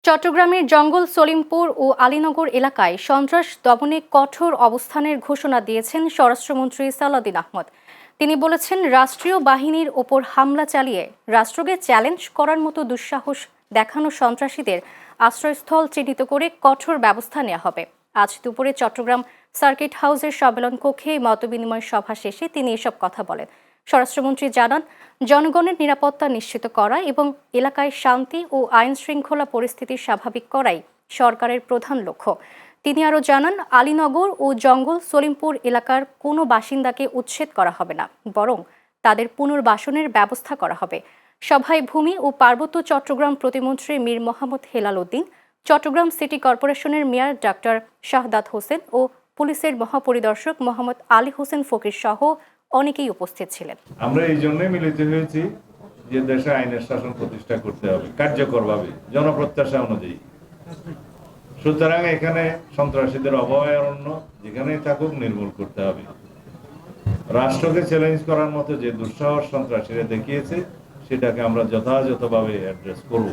চট্টগ্রামের জঙ্গল সলিমপুর ও আলীনগর এলাকায় সন্ত্রাস দমনে কঠোর অবস্থানের ঘোষণা দিয়েছেন স্বরাষ্ট্রমন্ত্রী সালাউদ্দিন আহমদ। তিনি বলেছেন, রাষ্ট্রীয় বাহিনীর ওপর হামলা চালিয়ে রাষ্ট্রকে চ্যালেঞ্জ করার মতো দুঃসাহস দেখানো সন্ত্রাসীদের আশ্রয়স্থল চিহ্নিত করে কঠোর ব্যবস্থা নেওয়া হবে। আজ দুপুরে চট্টগ্রাম সার্কিট হাউসের সম্মেলন কক্ষে মতবিনিময় সভা শেষে তিনি এসব কথা বলেন। স্বরাষ্ট্রমন্ত্রী জানান, জনগণের নিরাপত্তা নিশ্চিত করা এবং এলাকায় শান্তি ও আইন শৃঙ্খলা পরিস্থিতি স্বাভাবিক করাই সরকারের প্রধান লক্ষ্য। তিনি আরও জানান, আলীনগর ও জঙ্গল সলিমপুর এলাকার কোনো বাসিন্দাকে উচ্ছেদ করা হবে না, বরং তাদের পুনর্বাসনের ব্যবস্থা করা হবে। সভায় ভূমি ও পার্বত্য চট্টগ্রাম প্রতিমন্ত্রী মীর মোহাম্মদ হেলাল উদ্দিন, চট্টগ্রাম সিটি কর্পোরেশনের মেয়র ডাক্তার শাহাদাত হোসেন ও পুলিশের মহাপরিদর্শক মোহাম্মদ আলী হোসেন ফকির সহ অনেকেই উপস্থিত ছিলেন। আমরা এই জন্যই মিলিত হয়েছি যে দেশে আইনের শাসন প্রতিষ্ঠা করতে হবে কার্যকরভাবে, জনপ্রত্যাশা অনুযায়ী। সুতরাং এখানে সন্ত্রাসীদের অভয়ারণ্য যেখানেই থাকুক নির্মূল করতে হবে। রাষ্ট্রকে চ্যালেঞ্জ করার মতো যে দুঃসাহস সন্ত্রাসীরা দেখিয়েছে সেটাকে আমরা যথাযথভাবে অ্যাড্রেস করব।